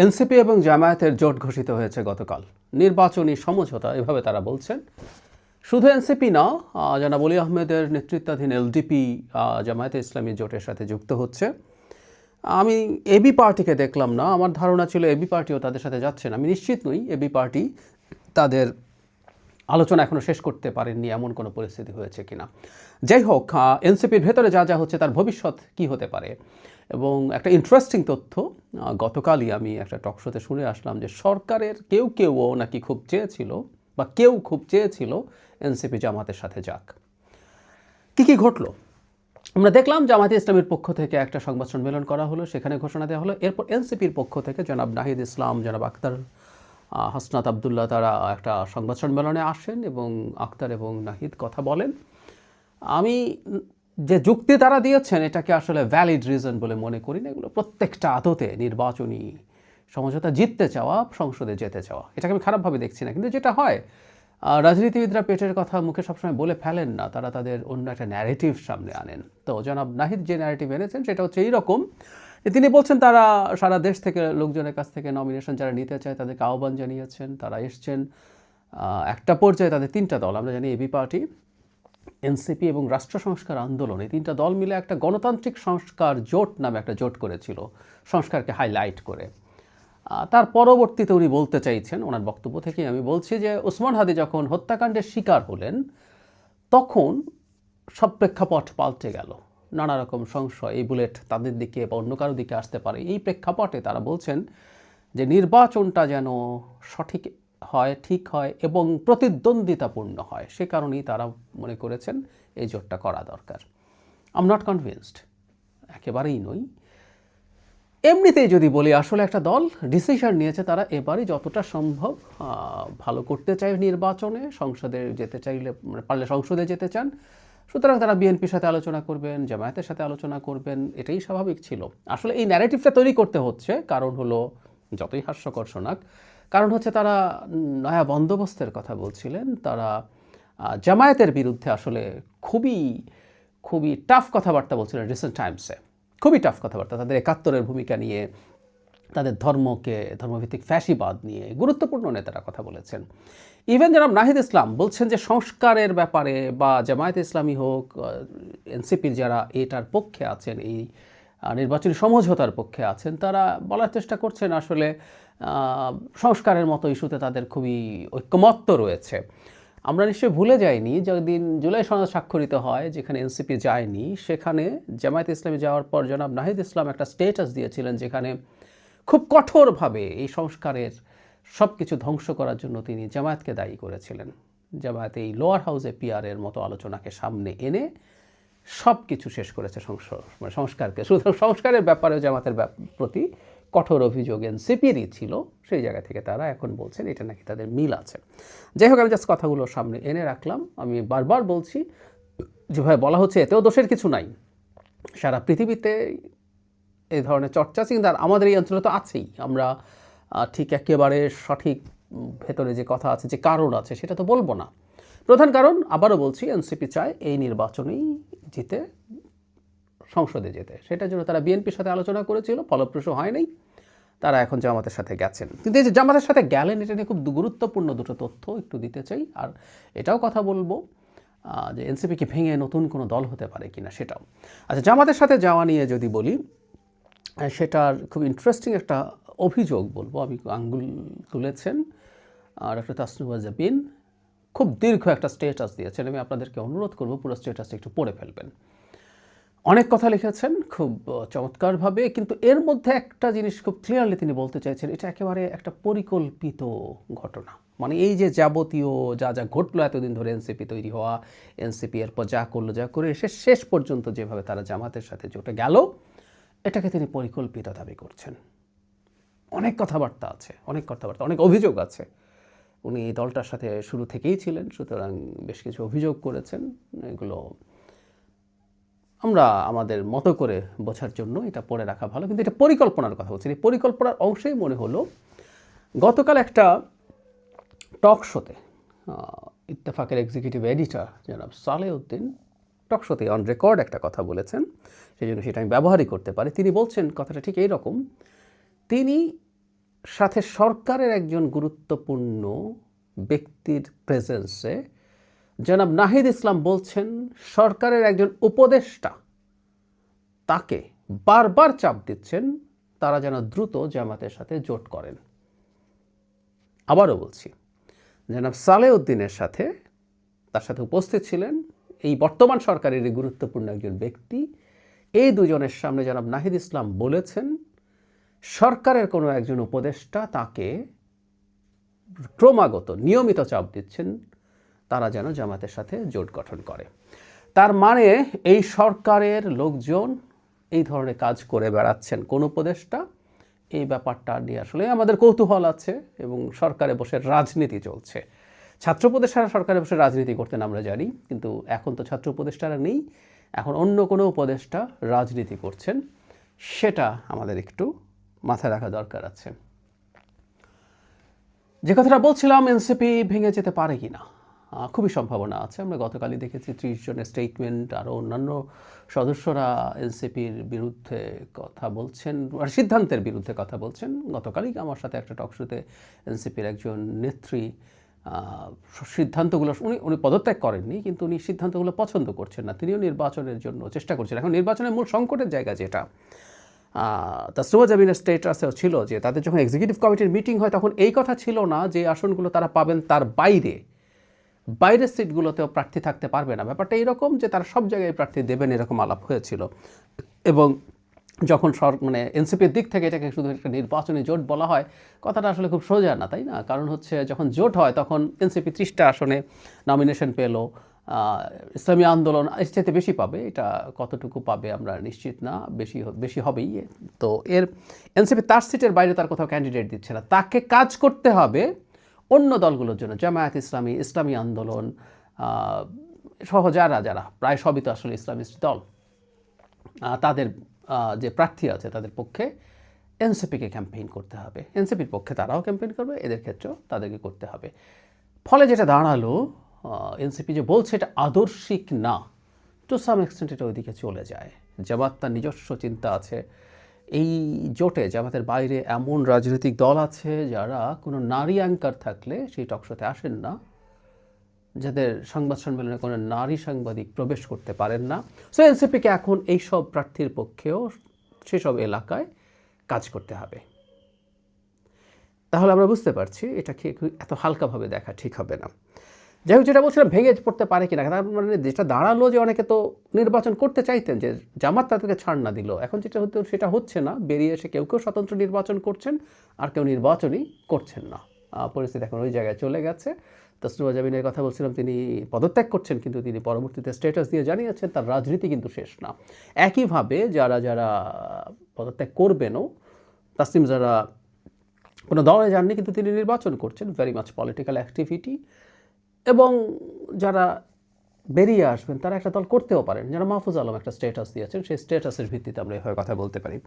NCP এবং জামায়াতের জোট ঘোষিত হয়েছে গতকাল। নির্বাচনী সমঝোতা এভাবে তারা বলছেন। শুধু এনসিপি না, জনাব অলি আহমেদের নেতৃত্বাধীন এলডিপি জামায়াতে ইসলামী জোটের সাথে যুক্ত হচ্ছে। আমি এবি পার্টিকে দেখলাম না, আমার ধারণা ছিল এবি পার্টিও তাদের সাথে যাচ্ছেন। আমি নিশ্চিত নই এবি পার্টি তাদের আলোচনা এখনও শেষ করতে পারেননি এমন কোনো পরিস্থিতি হয়েছে কিনা। যাই হোক, এনসিপির ভেতরে যা যা হচ্ছে তার ভবিষ্যৎ কি হতে পারে। এবং একটা ইন্টারেস্টিং তথ্য, গতকালই আমি একটা টকশোতে শুনে আসলাম যে সরকারের কেউও নাকি খুব চেয়েছিল বা কেউ খুব চেয়েছিল এনসিপি জামাতের সাথে যাক। কী ঘটলো আমরা দেখলাম। জামায়াতে ইসলামের পক্ষ থেকে একটা সংবাদ সম্মেলন করা হলো, সেখানে ঘোষণা দেওয়া হলো। এরপর এনসিপির পক্ষ থেকে জনাব নাহিদ ইসলাম, জনাব আক্তার হাসনাত আবদুল্লাহ তারা একটা সংবাদ সম্মেলনে আসেন এবং আক্তার এবং নাহিদ কথা বলেন। আমি যে যুক্তি তারা দিয়েছেন এটাকে আসলে ভ্যালিড রিজন বলে মনে করি না। এগুলো প্রত্যেকটা আদতে নির্বাচনী সমঝোতা জিততে চাওয়া, সংসদে যেতে চাওয়া, এটাকে আমি খারাপভাবে দেখছি না। কিন্তু যেটা হয়, রাজনীতিবিদরা পেটের কথা মুখে সবসময় বলে ফেলেন না, তারা তাদের অন্য একটা ন্যারেটিভ সামনে আনেন। তো জনাব নাহিদ যে ন্যারেটিভ এনেছেন সেটা হচ্ছে এইরকম, তিনি বলছেন তারা সারা দেশ থেকে লোকজনের কাছ থেকে নমিনেশন যারা নিতে চায় তাদেরকে আহ্বান জানিয়েছেন, তারা এসছেন। একটা পর্যায়ে তাদের তিনটা দল, আমরা জানি এবি পার্টি, এনসিপি এবং রাষ্ট্র সংস্কার আন্দোলন, এই তিনটা দল মিলে একটা গণতান্ত্রিক সংস্কার জোট নামে একটা জোট করেছিল, সংস্কারকে হাইলাইট করে। তার পরবর্তীতে উনি বলতে চাইছেন, ওনার বক্তব্য থেকেই আমি বলছি যে ওসমান হাদি যখন হত্যাকাণ্ডের শিকার হলেন তখন সব প্রেক্ষাপট পাল্টে গেল। নানা রকম সংশয়, এই বুলেট তাদের দিকে বা অন্য কারো দিকে আসতে পারে। এই প্রেক্ষাপটে তারা বলছেন যে নির্বাচনটা যেন সঠিক হয়, ঠিক হয় এবং প্রতিদ্বন্দ্বিতাপূর্ণ হয়। সে কারণেই তারা মনে করেছেন এই জোটটা করা দরকার। আই এম নট কনভিন্সড, একেবারেই নই। এমনিতেই যদি বলি, আসলে একটা দল ডিসিশন নিয়েছে, তারা এবারই যতটা সম্ভব ভালো করতে চায় নির্বাচনে, সংসদে যেতে চাইলে পারলে সংসদে যেতে চান। সুতরাং তারা বিএনপির সাথে আলোচনা করবেন, জামায়াতের সাথে আলোচনা করবেন, এটাই স্বাভাবিক ছিল। আসলে এই ন্যারেটিভটা তৈরি করতে হচ্ছে, কারণ হলো যতই হাস্যকর শোনাক, কারণ হচ্ছে তারা নয়া বন্দোবস্তের কথা বলছিলেন। তারা জামায়াতের বিরুদ্ধে আসলে খুবই টাফ কথাবার্তা বলছিলেন রিসেন্ট টাইমসে, খুবই টাফ কথাবার্তা। তাদের একাত্তরের ভূমিকা নিয়ে, তাদের ধর্মভিত্তিক ফ্যাসিবাদ নিয়ে গুরুত্বপূর্ণ নেতারা কথা বলেছেন। ইভেন জনাব নাহিদ ইসলাম বলছেন যে সংস্কারের ব্যাপারে বা জামায়াত ইসলামী হোক, এনসিপির যারা এটার পক্ষে আছেন, এই নির্বাচনী সমঝোতার পক্ষে আছেন, তারা বলার চেষ্টা করছেন আসলে সংস্কারের মতো ইস্যুতে তাদের খুবই ঐক্যমত্য রয়েছে। আমরা নিশ্চয়ই ভুলে যাইনি যেদিন জুলাই সনদ স্বাক্ষরিত হয়, যেখানে এনসিপি যায়নি, সেখানে জামায়াত ইসলামী যাওয়ার পর জনাব নাহিদ ইসলাম একটা স্টেটাস দিয়েছিলেন যেখানে খুব কঠোরভাবে এই সংস্কারের সব কিছু ধ্বংস করার জন্য তিনি জামায়াতকে দায়ী করেছিলেন। জামায়াত এই লোয়ার হাউসে পিআরের মতো আলোচনাকে সামনে এনে সব কিছু শেষ করেছে সংস্কারকে। সুতরাং সংস্কারের ব্যাপারেও জামাতের প্রতি কঠোর অভিযোগ এনসিপিরই ছিল। সেই জায়গা থেকে তারা এখন বলছেন এটা নাকি তাদের মিল আছে। যাই হোক, আমি জাস্ট কথাগুলো সামনে এনে রাখলাম। আমি বারবার বলছি, যেভাবে বলা হচ্ছে এতেও দোষের কিছু নাই। সারা পৃথিবীতে এই ধরনের চর্চা আছে, কিন্তু আমাদের এই অঞ্চলে তো আছেই। আমরা ঠিক একেবারে সঠিক ভেতরে যে কথা আছে, যে কারণ আছে, সেটা তো বলবো না। প্রধান কারণ, আবারও বলছি, এনসিপি চায় এই নির্বাচনেই জিতে সংসদে যেতে। সেটার জন্য তারা বিএনপির সাথে আলোচনা করেছিল, ফলপ্রসূ হয় নাই। তারা এখন জামাতের সাথে গেছেন। কিন্তু এই যে জামাতের সাথে গেলেন, এটা নিয়ে খুব গুরুত্বপূর্ণ দুটো তথ্য একটু দিতে চাই। আর এটাও কথা বলবো যে এনসিপিকে ভেঙে নতুন কোনো দল হতে পারে কিনা সেটাও। আচ্ছা, জামাতের সাথে যাওয়া নিয়ে যদি বলি, সেটার খুব ইন্টারেস্টিং একটা অভিযোগ বলবো। আমি আঙ্গুল তুলেছেন ডক্টর তাসনুভা জাবিন, খুব দীর্ঘ একটা স্টেটাস দিয়েছেন। আমি আপনাদেরকে অনুরোধ করবো পুরো স্টেটাসটা একটু পড়ে ফেলবেন। অনেক কথা লিখেছেন খুব চমৎকারভাবে, কিন্তু এর মধ্যে একটা জিনিস খুব ক্লিয়ারলি তিনি বলতে চাইছেন, এটা একেবারে একটা পরিকল্পিত ঘটনা। মানে এই যে যাবতীয় যা ঘটলো এতদিন ধরে, এনসিপি তৈরি হওয়া, এনসিপি এরপর যা করলো, যা করে এসে শেষ পর্যন্ত যেভাবে তারা জামাতের সাথে জোটে গেল, এটাকে তিনি পরিকল্পিত দাবি করছেন। অনেক কথাবার্তা আছে, অনেক অভিযোগ আছে। উনি এই দলটার সাথে শুরু থেকেই ছিলেন, সুতরাং বেশ কিছু অভিযোগ করেছেন। এগুলো আমরা আমাদের মতো করে বোঝার জন্য এটা পড়ে রাখা ভালো। কিন্তু এটা পরিকল্পনার কথা বলছি। এই পরিকল্পনার অংশেই মনে হলো গতকাল একটা টক শোতে ইত্তেফাকের এক্সিকিউটিভ এডিটর জনাব সালেউদ্দিন টক শোতে অন রেকর্ড একটা কথা বলেছেন, সেই জন্য সেটা আমি ব্যবহারই করতে পারি। তিনি বলছেন কথাটা ঠিক এইরকম। তিনি সাথে সরকারের একজন গুরুত্বপূর্ণ ব্যক্তির প্রেজেন্সে জনাব নাহিদ ইসলাম বলছেন সরকারের একজন উপদেষ্টা তাকে বারবার চাপ দিচ্ছেন তারা যেন দ্রুত জামাতের সাথে জোট করেন। আবারও বলছি, জনাব সালেউদ্দিনের সাথে তার সাথে উপস্থিত ছিলেন এই বর্তমান সরকারের গুরুত্বপূর্ণ একজন ব্যক্তি। এই দুজনের সামনে জনাব নাহিদ ইসলাম বলেছেন সরকারের কোনো একজন উপদেষ্টা তাকে ক্রমাগত নিয়মিত চাপ দিচ্ছেন তারা যেন জামাতের সাথে জোট গঠন করে। তার মানে এই সরকারের লোকজন এই ধরনের কাজ করে বেড়াচ্ছেন কোন উপদেষ্টা, এই ব্যাপারটা নিয়ে আসলে আমাদের কৌতূহল আছে এবং সরকারে বসে রাজনীতি চলছে। ছাত্র উপদেষ্টারা সরকারে বসে রাজনীতি করতেন আমরা জানি, কিন্তু এখন তো ছাত্র উপদেষ্টারা নেই, এখন অন্য কোনো উপদেষ্টা রাজনীতি করছেন, সেটা আমাদের একটু মাথায় রাখা দরকার আছে। যে কথাটা বলছিলাম, এনসিপি ভেঙে যেতে পারে কি না, খুবই সম্ভাবনা আছে। আমরা গতকালই দেখেছি 30 জনের স্টেটমেন্ট, আরও অন্যান্য সদস্যরা এনসিপির বিরুদ্ধে কথা বলছেন, সিদ্ধান্তের বিরুদ্ধে কথা বলছেন। গতকালই আমার সাথে একটা টকশোতে এনসিপির একজন নেত্রী সিদ্ধান্তগুলো উনি পদত্যাগ করেননি, কিন্তু উনি সিদ্ধান্তগুলো পছন্দ করছেন না, তিনিও নির্বাচনের জন্য চেষ্টা করছেন। এখন নির্বাচনের মূল সংকটের জায়গা যেটা তাসরিমা জাবিনের স্টেটাসেও ছিল যে তাদের যখন এক্সিকিউটিভ কমিটির মিটিং হয় তখন এই কথা ছিল না যে আসনগুলো তারা পাবেন তার বাইরের সিটগুলোতেও প্রার্থী থাকতে পারবে না। ব্যাপারটা এরকম যে তারা সব জায়গায় প্রার্থী দেবেন, এরকম আলাপ হয়েছিল। এবং যখন মানে এনসিপির দিক থেকে এটাকে শুধু একটা নির্বাচনী জোট বলা হয়, কথাটা আসলে খুব সোজা না, তাই না? কারণ হচ্ছে যখন জোট হয় তখন এনসিপি 30টা আসনে নমিনেশন পেল, ইসলামী আন্দোলন এর চাইতে বেশি পাবে, এটা কতটুকু পাবে আমরা নিশ্চিত না, বেশি হবেই। তো এর এনসিপি তার সিটের বাইরে তার কোথাও ক্যান্ডিডেট দিচ্ছে না, তাকে কাজ করতে হবে অন্য দলগুলোর জন্য, জামায়াত ইসলামী, ইসলামী আন্দোলন সহ যারা প্রায় সবই তো আসলে ইসলামিস্ট দল, তাদের যে প্রার্থী আছে তাদের পক্ষে এনসিপিকে ক্যাম্পেইন করতে হবে। এনসিপির পক্ষে তারাও ক্যাম্পেইন করবে, এদের ক্ষেত্রেও তাদেরকে করতে হবে। ফলে যেটা দাঁড়ালো, এনসিপি যে বলছে এটা আদর্শিক না, টু সাম এক্সটেন্ট এটা ওইদিকে চলে যায়। জামাত তার নিজস্ব চিন্তা আছে, এই জোটে জামাতের বাইরে এমন রাজনৈতিক দল আছে যারা কোনো নারী অ্যাঙ্কার থাকলে সেই টকশোতে আসেন না, যাদের সংবাদ সম্মেলনে কোনো নারী সাংবাদিক প্রবেশ করতে পারেন না। সো এনসিপিকে এখন এইসব প্রার্থীর পক্ষেও সেসব এলাকায় কাজ করতে হবে। তাহলে আমরা বুঝতে পারছি এটাকে এত হালকাভাবে দেখা ঠিক হবে না। যাই হোক, যেটা বলছিলাম ভেঙে পড়তে পারে কিনা, তার মানে যেটা দাঁড়ালো যে অনেকে তো নির্বাচন করতে চাইতেন, যে জামাত তাদেরকে ছাড় না দিল, এখন যেটা হতো সেটা হচ্ছে না, বেরিয়ে এসে কেউ স্বতন্ত্র নির্বাচন করছেন আর কেউ নির্বাচনই করছেন না। পরিস্থিতি এখন ওই জায়গায় চলে গেছে। তাসরিমা জাবিনের কথা বলছিলাম, তিনি পদত্যাগ করছেন, কিন্তু তিনি পরবর্তীতে স্ট্যাটাস দিয়ে জানিয়েছেন তার রাজনীতি কিন্তু শেষ না। একইভাবে যারা পদত্যাগ করবেনও, তাসলিম যারা কোনো দলে যাননি কিন্তু তিনি নির্বাচন করছেন, ভেরি মাচ পলিটিক্যাল অ্যাক্টিভিটি, এবং যারা বেরিয়ে আসবেন তারা একটা দল করতেও পারেন। যারা মাহফুজ আলম একটা স্ট্যাটাস দিয়েছেন, সেই স্ট্যাটাসের ভিত্তিতে আমরা এভাবে কথা বলতে পারি।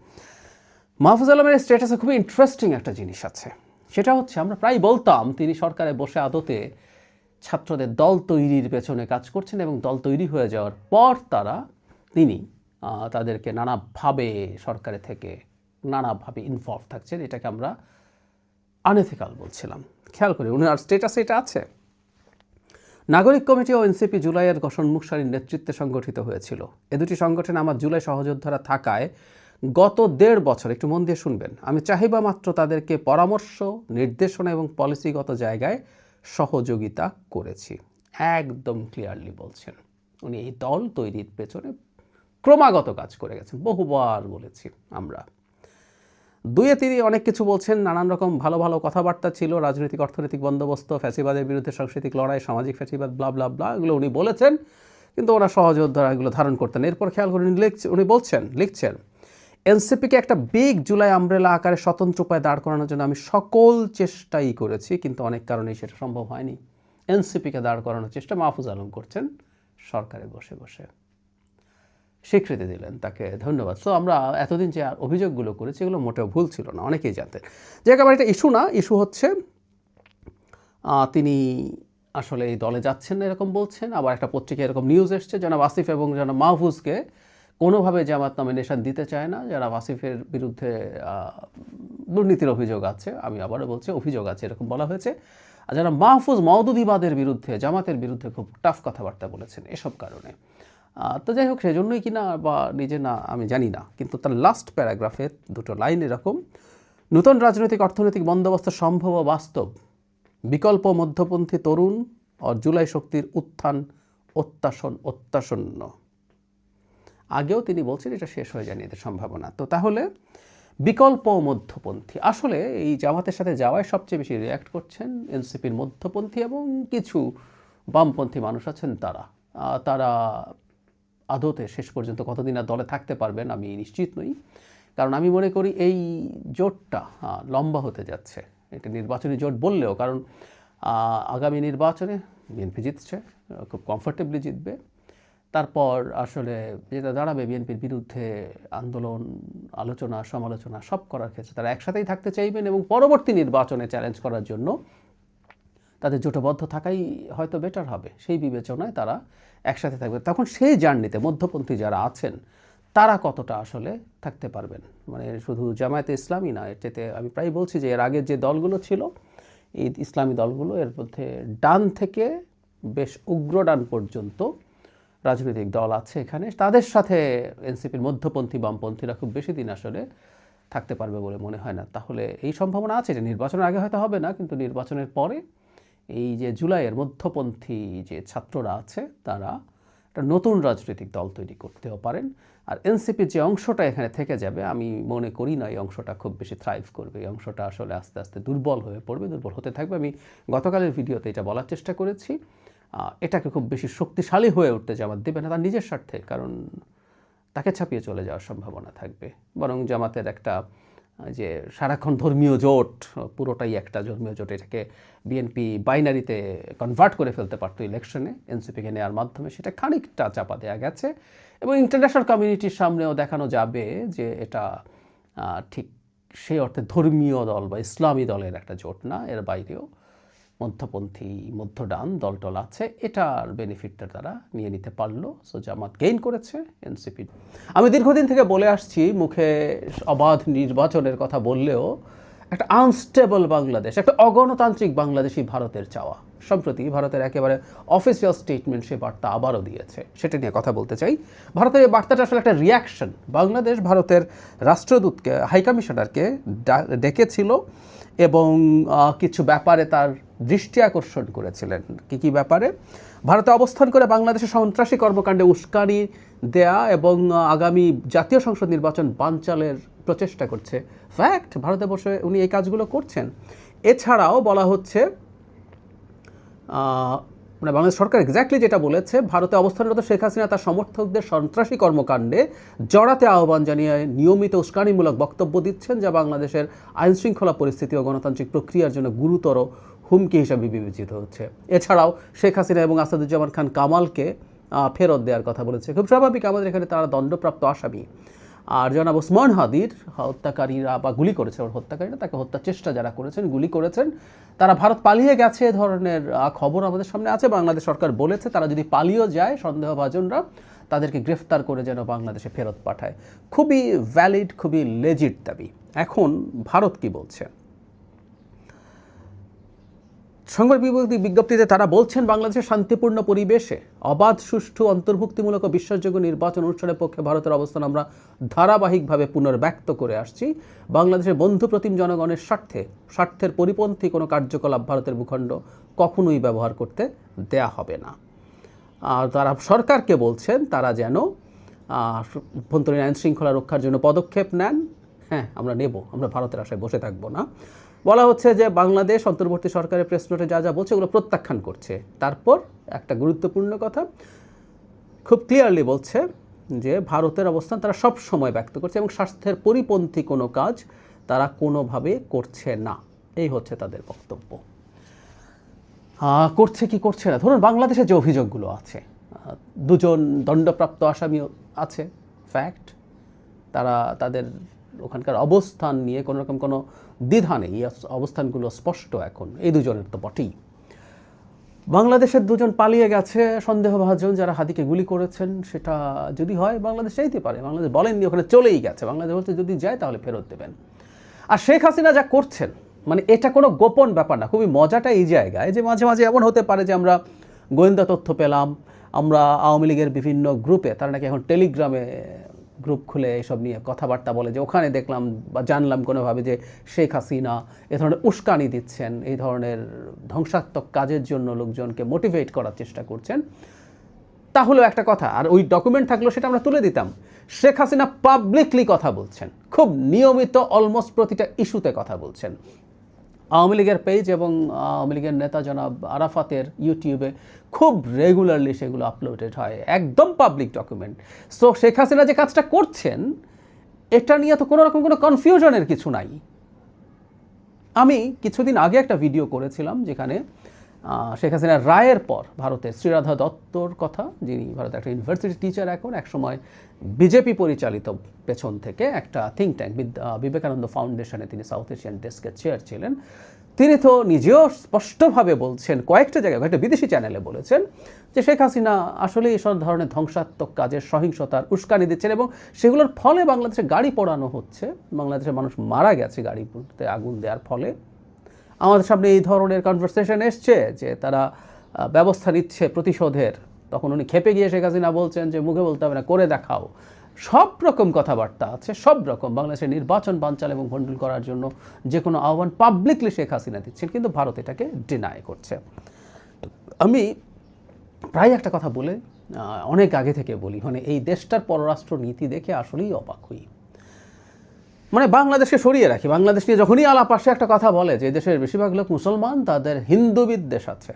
মাহফুজ আলমের স্ট্যাটাসে খুবই ইন্টারেস্টিং একটা জিনিস আছে, সেটা হচ্ছে আমরা প্রায় বলতাম তিনি সরকারে বসে আদতে ছাত্রদের দল তৈরির পেছনে কাজ করছেন, এবং দল তৈরি হয়ে যাওয়ার পর তিনি তাদেরকে নানাভাবে সরকারে থেকে নানাভাবে ইনভলভ থাকছেন। এটাকে আমরা আনএথিক্যাল বলছিলাম। খেয়াল করি উনার স্ট্যাটাসে এটা আছে, নাগরিক কমিটি ও এনসিপি জুলাইয়ের গঠনমুখ সারির নেতৃত্বে সংগঠিত হয়েছিল। এ দুটি সংগঠনে আমার জুলাই সহযোদ্ধারা থাকায় গত 1.5 বছর, একটু মন দিয়ে শুনবেন, আমি চাহিবা মাত্র তাদেরকে পরামর্শ, নির্দেশনা এবং পলিসিগত জায়গায় সহযোগিতা করেছি। একদম ক্লিয়ারলি বলছেন উনি এই দল তৈরির পেছনে ক্রমাগত কাজ করে গেছেন, বহুবার বলেছি আমরা। দুইয়ে তিনি অনেক কিছু বলছেন, নানান রকম ভালো ভালো কথাবার্তা ছিল, রাজনৈতিক অর্থনৈতিক বন্দোবস্ত, ফ্যাসিবাদের বিরুদ্ধে সাংস্কৃতিক লড়াই, সামাজিক ফ্যাসিবাদ, ব্লা ব্লা ব্লা, এগুলো উনি বলেছেন, কিন্তু ওরা সহযোদ্ধারা এগুলো ধারণ করতেন। এরপর খেয়াল করে উনি লিখছেন এনসিপিকে একটা বিগ জুলাই আমব্রেলা আকারে স্বতন্ত্র উপায়ে দাঁড় করানোর জন্য আমি সকল চেষ্টাই করেছি, কিন্তু অনেক কারণেই সেটা সম্ভব হয়নি। এনসিপিকে দাঁড় করানোর চেষ্টা মাহফুজ আলম করছেন সরকারে বসে বসে। স্বীকৃতি দিলেন, তাকে ধন্যবাদ। সো আমরা এতদিন যে অভিযোগগুলো করেছি এগুলো মোটেও ভুল ছিল না, অনেকেই জানতেন। যে একেবারে এটা ইস্যু না, ইস্যু হচ্ছে তিনি আসলে এই দলে যাচ্ছেন না এরকম বলছেন। আবার একটা পত্রিকায় এরকম নিউজ এসছে জনাব আসিফ এবং জনাব মাহফুজকে কোনোভাবে জামাত নমিনেশন দিতে চায় না। যারা আসিফের বিরুদ্ধে দুর্নীতির অভিযোগ আছে, আমি আবারও বলছি অভিযোগ আছে, এরকম বলা হয়েছে। আর যারা মাহফুজ মওদুদিবাদের বিরুদ্ধে, জামাতের বিরুদ্ধে খুব টাফ কথাবার্তা বলেছেন এসব কারণে। তো যাই হোক, সেজন্যই কিনা বা নিজে না আমি জানি না, কিন্তু তার লাস্ট প্যারাগ্রাফে দুটো লাইন এরকম: নূতন রাজনৈতিক অর্থনৈতিক বন্দোবস্ত সম্ভব ও বাস্তব, বিকল্প মধ্যপন্থী তরুণ ও জুলাই শক্তির উত্থান অত্যাসন্ন। আগেও তিনি বলছেন এটা শেষ হয়ে যায়নি এদের সম্ভাবনা। তো তাহলে বিকল্প মধ্যপন্থী, আসলে এই জামাতের সাথে যাওয়ায় সবচেয়ে বেশি রিয়্যাক্ট করছেন এনসিপির মধ্যপন্থী এবং কিছু বামপন্থী মানুষ আছেন তারা আদতে শেষ পর্যন্ত কতদিন আর দলে থাকতে পারবেন আমি নিশ্চিত নই। কারণ আমি মনে করি এই জোটটা লম্বা হতে যাচ্ছে। এটা নির্বাচনী জোট বললেও, কারণ আগামী নির্বাচনে বিএনপি জিতছে, খুব কমফোর্টেবলি জিতবে। তারপর আসলে যেটা দাঁড়াবে, বিএনপির বিরুদ্ধে আন্দোলন, আলোচনা, সমালোচনা সব করার ক্ষেত্রে তারা একসাথেই থাকতে চাইবেন এবং পরবর্তী নির্বাচনে চ্যালেঞ্জ করার জন্য তাদের জোটবদ্ধ থাকাই হয়তো বেটার হবে। সেই বিবেচনায় তারা একসাথে থাকবে। তখন সেই জার্নিতে মধ্যপন্থী যারা আছেন তারা কতটা আসলে থাকতে পারবেন, মানে শুধু জামায়াতে ইসলামী না, এর চেয়ে আমি প্রায় বলছি যে এর আগের যে দলগুলো ছিল, এই ইসলামী দলগুলো, এর মধ্যে ডান থেকে বেশ উগ্র ডান পর্যন্ত রাজনৈতিক দল আছে এখানে, তাদের সাথে এনসিপির মধ্যপন্থী বামপন্থীরা খুব বেশি দিন আসলে থাকতে পারবে বলে মনে হয় না। তাহলে এই সম্ভাবনা আছে যে নির্বাচনের আগে হয়তো হবে না, কিন্তু নির্বাচনের পরে এই যে জুলাইয়ের মধ্যপন্থী যে ছাত্ররা আছে তারা একটা নতুন রাজনৈতিক দল তৈরি করতেও পারেন। আর এনসিপির যে অংশটা এখানে থেকে যাবে, আমি মনে করি না এই অংশটা খুব বেশি থ্রাইভ করবে। এই অংশটা আসলে আস্তে আস্তে দুর্বল হয়ে পড়বে, দুর্বল হতে থাকবে। আমি গতকালের ভিডিওতে এটা বলার চেষ্টা করেছি। এটাকে খুব বেশি শক্তিশালী হয়ে উঠতে জামাত দেবে না তার নিজের স্বার্থে, কারণ তাকে ছাপিয়ে চলে যাওয়ার সম্ভাবনা থাকবে। বরং জামাতের একটা যে সারাক্ষণ ধর্মীয় জোট, পুরোটাই একটা ধর্মীয় জোট, এটাকে বিএনপি বাইনারিতে কনভার্ট করে ফেলতে পারতো ইলেকশনে এনসিপিকে নেওয়ার মাধ্যমে, সেটা খানিকটা চাপা দেওয়া গেছে এবং ইন্টারন্যাশনাল কমিউনিটির সামনেও দেখানো যাবে যে এটা ঠিক সেই অর্থে ধর্মীয় দল বা ইসলামী দলের একটা জোট না, এর বাইরেও মধ্যপন্থী মধ্যডান দলটল আছে, এটার বেনিফিটটা তারা নিয়ে নিতে পারলো। সো জামাত গেইন করেছে এনসিপি। আমি দীর্ঘদিন থেকে বলে আসছি, মুখে অবাধ নির্বাচনের কথা বললেও একটা আনস্টেবল বাংলাদেশ, একটা অগণতান্ত্রিক বাংলাদেশই ভারতের চাওয়া। সম্প্রতি ভারতের একেবারে অফিসিয়াল স্টেটমেন্ট সে বার্তা আবারও দিয়েছে, সেটা নিয়ে কথা বলতে চাই। ভারতের এই বার্তাটা আসলে একটা রিয়াকশন। বাংলাদেশ ভারতের রাষ্ট্রদূতকে, হাইকমিশনারকে ডেকেছিল এবং কিছু ব্যাপারে তার দৃষ্টি আকর্ষণ করেছিলেন। কী ব্যাপারে? ভারতে অবস্থান করে বাংলাদেশের সন্ত্রাসী কর্মকাণ্ডে উস্কানি দেয়া এবং আগামী জাতীয় সংসদ নির্বাচন বানচালের প্রচেষ্টা করছে। ফ্যাক্ট, ভারতে বসে উনি এই কাজগুলো করছেন। এছাড়াও বলা হচ্ছে, মানে বাংলাদেশ সরকার এক্স্যাক্টলি যেটা বলেছে, ভারতে অবস্থানরত শেখ হাসিনা তার সমর্থকদের সন্ত্রাসী কর্মকাণ্ডে জড়াতে আহ্বান জানিয়ে নিয়মিত উস্কানিমূলক বক্তব্য দিচ্ছেন, যা বাংলাদেশের আইনশৃঙ্খলা পরিস্থিতি ও গণতান্ত্রিক প্রক্রিয়ার জন্য গুরুতর হুমকি হিসাবে বিবেচিত হচ্ছে। এছাড়াও শেখ হাসিনা এবং আসাদুজ্জামান খান কামালকে ফেরত দেওয়ার কথা বলেছে। খুব স্বাভাবিক, আমাদের এখানে তারা দণ্ডপ্রাপ্ত আসামি। আর জনাব ওসমান হাদির হত্যাকারীরা বা গুলি করেছে, ওর হত্যাকারীরা, তাকে হত্যার চেষ্টা যারা করেছেন, গুলি করেছেন, তারা ভারত পালিয়ে গেছে ধরনের খবর আমাদের সামনে আছে। বাংলাদেশ সরকার বলেছে তারা যদি পালিয়েও যায়, সন্দেহভাজনরা, তাদেরকে গ্রেফতার করে যেন বাংলাদেশে ফেরত পাঠায়। খুবই ভ্যালিড, খুবই লেজিট দাবি। এখন ভারত কি বলছে? সংবাদ বিজ্ঞপ্তিতে তারা বলছেন, বাংলাদেশের শান্তিপূর্ণ পরিবেশে অবাধ, সুষ্ঠু, অন্তর্ভুক্তিমূলক ও বিশ্বাসযোগ্য নির্বাচন অনুষ্ঠানের পক্ষে ভারতের অবস্থান আমরা ধারাবাহিকভাবে পুনর্ব্যক্ত করে আসছি। বাংলাদেশের বন্ধুপ্রতিম জনগণের স্বার্থের পরিপন্থী কোনো কার্যকলাপ ভারতের ভূখণ্ড কখনোই ব্যবহার করতে দেয়া হবে না। আর তারা সরকারকে বলছেন তারা যেন অভ্যন্তরীণ আইন শৃঙ্খলা রক্ষার জন্য পদক্ষেপ নেন। হ্যাঁ, আমরা নেব, আমরা ভারতের আশায় বসে থাকবো না। বলা হচ্ছে যে বাংলাদেশ অন্তর্বর্তী সরকারের প্রেস নোটে যা যা বলছে ওগুলো প্রত্যাখ্যান করছে। তারপর একটা গুরুত্বপূর্ণ কথা খুব ক্লিয়ারলি বলছে যে ভারতের অবস্থান তারা সব সময় ব্যক্ত করছে এবং স্বার্থের পরিপন্থী কোনো কাজ তারা কোনোভাবে করছে না। এই হচ্ছে তাদের বক্তব্য। করছে কি করছে না, ধরুন বাংলাদেশে যে অভিযোগগুলো আছে, দুজন দণ্ডপ্রাপ্ত আসামি আছে, ফ্যাক্ট, তারা তাদের ওখানকার অবস্থান নিয়ে কোনো রকম কোনো দ্বিধা নেই, এই অবস্থানগুলো স্পষ্ট এখন, এই দুজনের তো বটেই। বাংলাদেশের দুজন পালিয়ে গেছে সন্দেহভাজন যারা হাদিকে গুলি করেছেন, সেটা যদি হয় বাংলাদেশ চাইতে পারে। বাংলাদেশ বলেননি, ওখানে চলেই গেছে। বাংলাদেশ বলছে যদি যায় তাহলে ফেরত দেবেন। আর শেখ হাসিনা যা করছেন, মানে এটা কোনো গোপন ব্যাপার না। খুবই মজাটা এই জায়গায় যে মাঝে মাঝে এমন হতে পারে যে আমরা গোয়েন্দা তথ্য পেলাম, আমরা আওয়ামী লীগের বিভিন্ন গ্রুপে, তারা নাকি এখন টেলিগ্রামে গ্রুপ খুলে এসব নিয়ে কথাবার্তা বলে, যে ওখানে দেখলাম বা জানলাম কোনোভাবে যে শেখ হাসিনা এ ধরনের উস্কানি দিচ্ছেন, এই ধরনের ধ্বংসাত্মক কাজের জন্য লোকজনকে মোটিভেট করার চেষ্টা করছেন। তাহলেও একটা কথা, আর ওই ডকুমেন্ট থাকলেও সেটা আমরা তুলে দিতাম। শেখ হাসিনা পাবলিকলি কথা বলছেন, খুব নিয়মিত, অলমোস্ট প্রতিটা ইস্যুতে কথা বলছেন। আওয়ামী লীগের পেজ এবং আওয়ামী লীগের নেতা জনাব আরাফাতের ইউটিউবে খুব রেগুলারলি সেগুলো আপলোডেড হয়, একদম public document. So Sheikh Hasina যে কাজটা করছেন, এটা নিয়ে তো কোনো রকম কোনো কনফিউশনের কিছু নাই। আমি কিছুদিন আগে একটা ভিডিও করেছিলাম যেখানে শেখ হাসিনার রায়ের পর ভারতের শ্রীরাধা দত্তর কথা, যিনি ভারতের একটা ইউনিভার্সিটি টিচার, এখন একসময় বিজেপি পরিচালিত পেছন থেকে একটা থিঙ্ক ট্যাঙ্ক বিবেকানন্দ ফাউন্ডেশনে তিনি সাউথ এশিয়ান ডেস্কের চেয়ার ছিলেন। তিনি তো নিজেও স্পষ্টভাবে বলছেন, কয়েকটা জায়গায়, কয়েকটা বিদেশি চ্যানেলে বলেছেন যে শেখ হাসিনা আসলে এইসব ধরনের ধ্বংসাত্মক কাজের, সহিংসতার উস্কানি দিচ্ছেন এবং সেগুলোর ফলে বাংলাদেশে গাড়ি পোড়ানো হচ্ছে, বাংলাদেশের মানুষ মারা গেছে গাড়িতে আগুন দেওয়ার ফলে। আমাদের সামনে এই ধরনের কনভারসেশন এসছে যে তারা ব্যবস্থা নিচ্ছে প্রতিশোধের, তখন উনি খেপে গিয়ে শেখ হাসিনা বলছেন যে মুখে বলতে হবে না, করে দেখাও। সব রকম কথাবার্তা আছে, সব রকম। বাংলাদেশের নির্বাচন বানচাল এবং ভণ্ডুল করার জন্য যে কোনো আহ্বান পাবলিকলি শেখ হাসিনা দিচ্ছেন, কিন্তু ভারত এটাকে ডিনাই করছে। আমি প্রায় একটা কথা বলে অনেক আগে থেকে বলি, মানে এই দেশটার পররাষ্ট্র নীতি দেখে আসলেই অবাক হই। মানে বাংলাদেশকে সরিয়ে রাখি, বাংলাদেশ নিয়ে যখনই আলাপ আসে একটা কথা বলে যে দেশের বেশিরভাগ লোক মুসলমান, তাদের হিন্দু বিদ্বেষ আছে।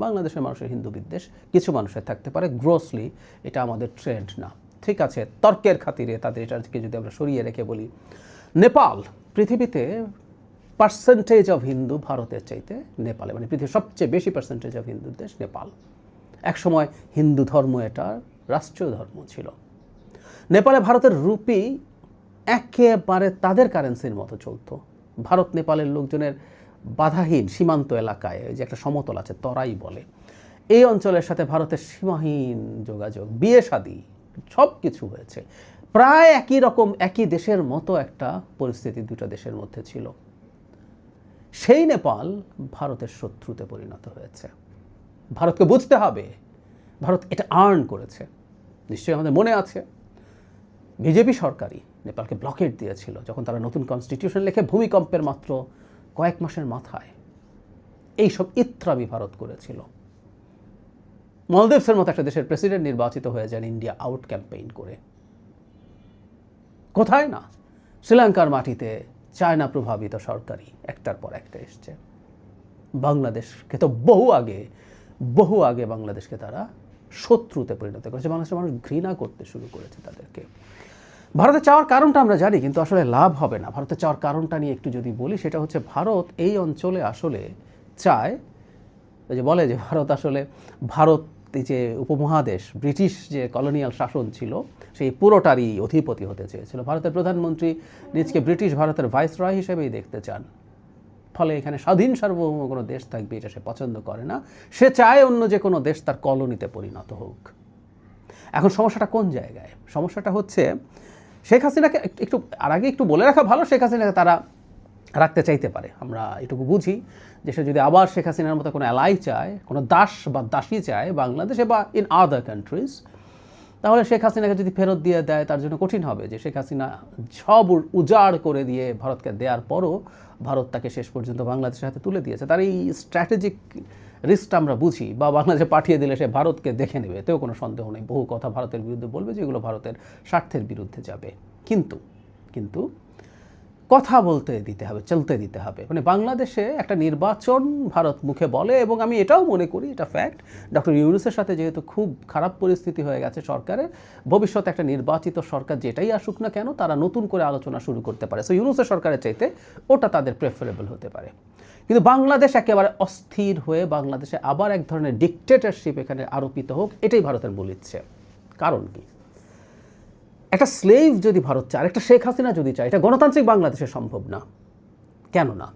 বাংলাদেশের মানুষের হিন্দু বিদ্বেষ কিছু মানুষের থাকতে পারে, গ্রোসলি এটা আমাদের ট্রেন্ড না। ঠিক আছে, তর্কের খাতিরে তাদের এটাকে যদি আমরা সরিয়ে রেখে বলি, নেপাল পৃথিবীতে পার্সেন্টেজ অফ হিন্দু ভারতের চাইতে নেপালে, মানে পৃথিবীর সবচেয়ে বেশি পার্সেন্টেজ অফ হিন্দু দেশ নেপাল। একসময় হিন্দু ধর্ম এটা রাষ্ট্রীয় ধর্ম ছিল। নেপালে ভারতের রুপি একেবারে তাদের কারেন্সির মতো চলতো। ভারত নেপালের লোকজনের বাধাহীন সীমান্ত এলাকায়, যে একটা সমতল আছে তরাই বলে, এই অঞ্চলের সাথে ভারতের সীমাহীন যোগাযোগ, বিয়ে শাদী সব কিছু হয়েছে। প্রায় একই রকম, একই দেশের মতো একটা পরিস্থিতি দুটো দেশের মধ্যে ছিল। সেই নেপাল ভারতের শত্রুতে পরিণত হয়েছে। ভারতকে বুঝতে হবে, ভারত এটা আর্ন করেছে। নিশ্চয়ই আমাদের মনে আছে বিজেপি সরকারই নেপালকে ব্লকেট দিয়েছিল যখন তারা নতুন কনস্টিটিউশন লেখে ভূমিকম্পের মাত্র কয়েক মাসের মাথায়। এইসব ইত্রামি ভারত করেছিল। মলদ্বীপসের মতো একটা দেশের প্রেসিডেন্ট নির্বাচিত হয়ে যান ইন্ডিয়া আউট ক্যাম্পেইন করে। কোথায় না, শ্রীলঙ্কার মাটিতে চায়না প্রভাবিত সরকারি একটার পর একটা এসছে। বাংলাদেশকে তো বহু আগে বাংলাদেশকে তারা শত্রুতে পরিণত করেছে। বাংলাদেশের মানুষ ঘৃণা করতে শুরু করেছে তাদেরকে। ভারতে চাওয়ার কারণটা আমরা জানি, কিন্তু আসলে লাভ হবে না। ভারতে চাওয়ার কারণটা নিয়ে একটু যদি বলি, সেটা হচ্ছে ভারত এই অঞ্চলে আসলে চায়, যে বলে যে ভারত এই যে উপমহাদেশ, ব্রিটিশ যে কলোনিয়াল শাসন ছিল, সেই পুরোটারই অধিপতি হতে চেয়েছিল। ভারতের প্রধানমন্ত্রী নিজকে ব্রিটিশ ভারতের ভাইসরয় হিসেবেই দেখতে চান। ফলে এখানে স্বাধীন সার্বভৌম কোনো দেশ থাকবে এটা সে পছন্দ করে না। সে চায় অন্য যে কোনো দেশ তার কলোনিতে পরিণত হোক। এখন সমস্যাটা কোন জায়গায়? সমস্যাটা হচ্ছে শেখ হাসিনাকে একটু আর আগে একটু বলে রাখা ভালো, শেখ হাসিনাকে তারা রাখতে চাইতে পারে। আমরা এটুকু বুঝি যে সে যদি আবার শেখ হাসিনার মতো কোনো অ্যালাই চায়, কোনো দাস বা দাসী চায় বাংলাদেশে বা ইন আদার কান্ট্রিজ, তাহলে শেখ হাসিনাকে যদি ফেরত দিয়ে দেয় তার জন্য কঠিন হবে। যে শেখ হাসিনা সব উজাড় করে দিয়ে ভারতকে দেওয়ার পরও ভারত তাকে শেষ পর্যন্ত বাংলাদেশের হাতে তুলে দিয়েছে। তার এই স্ট্র্যাটেজিক রিস্কটা আমরা বুঝি। বা বাংলাদেশে পাঠিয়ে দিলে সে ভারতকে দেখে নেবে, এতেও কোনো সন্দেহ নেই। বহু কথা ভারতের বিরুদ্ধে বলবে যেগুলো ভারতের স্বার্থের বিরুদ্ধে যাবে। কিন্তু কথা বলতে দিতে হবে, চলতে দিতে হবে। মানে বাংলাদেশে একটা নির্বাচন ভারত মুখে বলে, এবং আমি এটাও মনে করি, এটা ফ্যাক্ট, ডক্টর ইউনূসের সাথে যেহেতু খুব খারাপ পরিস্থিতি হয়ে গেছে সরকারের, ভবিষ্যতে একটা নির্বাচিত সরকার যেটাই আসুক না কেন, তারা নতুন করে আলোচনা শুরু করতে পারে। সো ইউনূসের সরকারের চাইতে ওটা তাদের প্রেফারেবল হতে পারে। কিন্তু বাংলাদেশ একেবারে অস্থির হয়ে বাংলাদেশে আবার এক ধরনের ডিকটেটরশিপ এখানে আরোপিত হোক, এটাই ভারতের মূল ইচ্ছে। কারণ কি? একটা স্লেভ যদি ভারত চায়, একটা শেখ হাসিনা যদি চায়, এটা গণতান্ত্রিক বাংলাদেশে সম্ভব না। কেন না?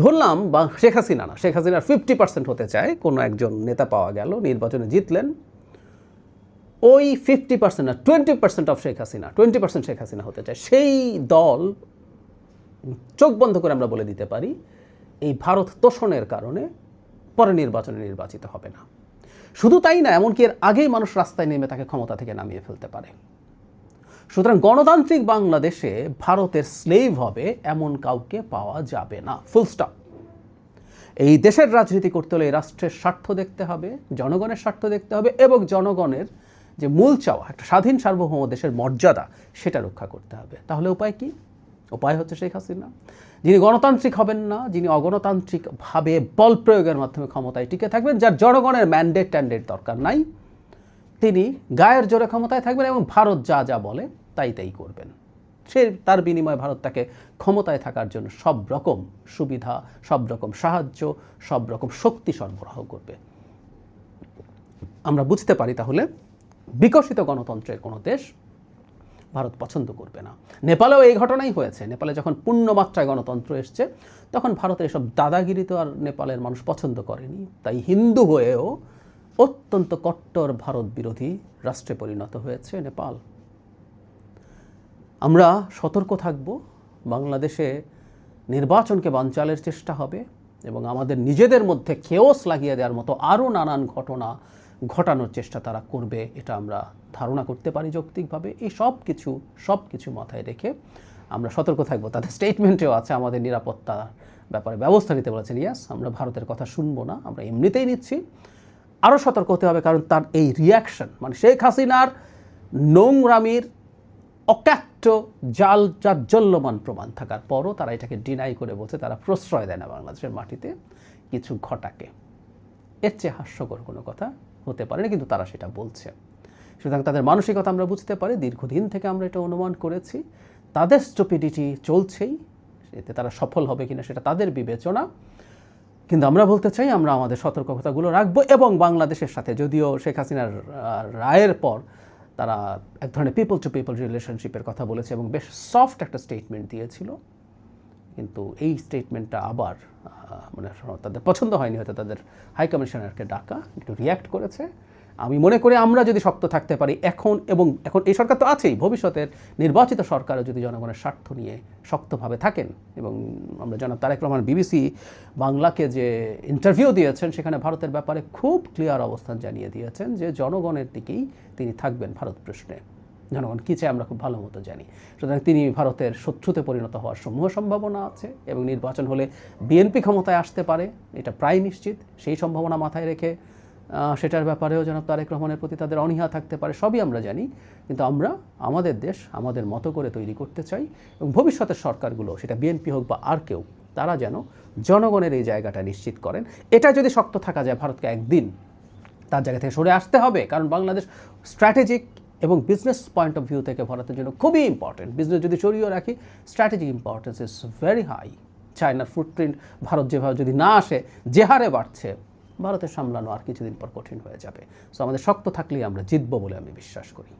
ধরলাম বা শেখ হাসিনা না, শেখ হাসিনার 50% হতে চায়, কোনো একজন নেতা পাওয়া গেল, নির্বাচনে জিতলেন, ওই 50% না 20% অফ শেখ হাসিনা, 20% শেখ হাসিনা হতে চায়, সেই দল চোখ বন্ধ করে আমরা বলে দিতে পারি এই ভারত তোষণের কারণে পরে নির্বাচনে নির্বাচিত হবে না। শুধু তাই না, এমনকি এর আগেই মানুষ রাস্তায় নেমে তাকে ক্ষমতা থেকে নামিয়ে ফেলতে পারে। সুতরাং গণতান্ত্রিক বাংলাদেশে ভারতের স্লেভ হবে এমন কাউকে পাওয়া যাবে না, ফুল স্টপ। এই দেশের রাজনীতি করতে হলে এই রাষ্ট্রের স্বার্থ দেখতে হবে, জনগণের স্বার্থ দেখতে হবে এবং জনগণের যে মূল চাওয়া, একটা স্বাধীন সার্বভৌম দেশের মর্যাদা, সেটা রক্ষা করতে হবে। তাহলে উপায় কি? উপায় হচ্ছে শেখ হাসিনা, যিনি গণতান্ত্রিক হবেন না, যিনি অগণতান্ত্রিকভাবে বল প্রয়োগের মাধ্যমে ক্ষমতায় টিকে থাকবেন, যার জনগণের ম্যান্ডেট ট্যান্ডেট দরকার নাই, তিনি গায়ের জোরে ক্ষমতায় থাকবেন এবং ভারত যা যা বলে তাই তাই করবেন। সে তার বিনিময়ে ভারত তাকে ক্ষমতায় থাকার জন্য সব রকম সুবিধা, সব রকম সাহায্য, সব রকম শক্তি সরবরাহ করবে। আমরা বুঝতে পারি তাহলে বিকশিত গণতন্ত্রের কোনো দেশ ভারত পছন্দ করবে না। নেপালেও এই ঘটনাই হয়েছে। নেপালে যখন পূর্ণমাত্রায় গণতন্ত্র এসছে, তখন ভারতের এসব দাদাগিরি তো আর নেপালের মানুষ পছন্দ করেনি। তাই হিন্দু হয়েও অত্যন্ত কট্টর ভারত বিরোধী রাষ্ট্রে পরিণত হয়েছে নেপাল। আমরা সতর্ক থাকব, বাংলাদেশে নির্বাচনকে বানচালের চেষ্টা হবে এবং আমাদের নিজেদের মধ্যে কেওস লাগিয়ে দেওয়ার মতো আরও নানান ঘটনা ঘটানোর চেষ্টা তারা করবে, এটা আমরা ধারণা করতে পারি যৌক্তিকভাবে। এই সব কিছু মাথায় রেখে আমরা সতর্ক থাকবো। তাদের স্টেটমেন্টেও আছে আমাদের নিরাপত্তার ব্যাপারে ব্যবস্থা নিতে বলেছেন। ইয়াস, আমরা ভারতের কথা শুনবো না, আমরা এমনিতেই নিচ্ছি। আরও সতর্ক হতে হবে, কারণ তার এই রিয়াকশন, মানে শেখ হাসিনার নোংরামির অকাট্য জাল জাজ্জল্যমান প্রমাণ থাকার পরও তারা এটাকে ডিনাই করে বলছে তারা প্রশ্রয় দেয় না বাংলাদেশের মাটিতে কিছু ঘটাকে। এর চেয়ে হাস্যকর কোনো কথা হতে পারে না, কিন্তু তারা সেটা বলছে। সুতরাং তাদের মানসিকতা আমরা বুঝতে পারি, দীর্ঘদিন থেকে আমরা এটা অনুমান করেছি। তাদের স্টুপিডিটি চলছেই, এতে তারা সফল হবে কিনা সেটা তাদের বিবেচনা। কিন্তু আমরা বলতে চাই, আমরা আমাদের সতর্কতাগুলো রাখবো এবং বাংলাদেশের সাথে, যদিও শেখ হাসিনার রায়ের পর তারা এক ধরনের পিপল টু পিপল রিলেশনশিপের কথা বলেছে এবং বেশ সফট একটা স্টেটমেন্ট দিয়েছিল, কিন্তু এই স্টেটমেন্টটা আবার মানে তাদের পছন্দ হয়নি, হয়তো তাদের হাই কমিশনারকে ডাকা একটু রিয়্যাক্ট করেছে। আমি মনে করি আমরা যদি শক্ত থাকতে পারি এখন এই সরকার তো আছেই, ভবিষ্যতের নির্বাচিত সরকারও যদি জনগণের স্বার্থ নিয়ে শক্তভাবে থাকেন, এবং আমরা জনাব তারেক রহমান বিবিসি বাংলাকে যে ইন্টারভিউ দিয়েছেন, সেখানে ভারতের ব্যাপারে খুব ক্লিয়ার অবস্থান জানিয়ে দিয়েছেন যে জনগণের দিকেই তিনি থাকবেন ভারত প্রশ্নে। জনগণ কী চায় আমরা খুব ভালো মতো জানি। সুতরাং তিনি ভারতের শত্রুতে পরিণত হওয়ার সমূহ সম্ভাবনা আছে এবং নির্বাচন হলে বিএনপি ক্ষমতায় আসতে পারে, এটা প্রায় নিশ্চিত। সেই সম্ভাবনা মাথায় রেখে সেটার ব্যাপারেও জনাব তারেক রহমানের প্রতি তাদের অনীহা থাকতে পারে, সবই আমরা জানি। কিন্তু আমরা আমাদের দেশ আমাদের মতো করে তৈরি করতে চাই এবং ভবিষ্যতের সরকারগুলো, সেটা বিএনপি হোক বা আর কেউ, তারা যেন জনগণের এই জায়গাটা নিশ্চিত করেন। এটা যদি শক্ত থাকা যায়, ভারতকে একদিন তার জায়গা থেকে সরে আসতে হবে, কারণ বাংলাদেশ স্ট্র্যাটেজিক এবং বিজনেস পয়েন্ট অফ ভিউ থেকে ভারতের জন্য খুবই ইম্পর্টেন্ট। বিজনেস যদি সরিয়ে রাখি, strategic importance is very high. চায়নার ফুটপ্রিন্ট ভারত যেভাবে যদি না আসে, যে হারে বাড়ছে, ভারতের সামলানো আর কিছুদিন পর কঠিন হয়ে যাবে। সো আমাদের শক্ত থাকলেই আমরা জিতবো বলে আমি বিশ্বাস করি।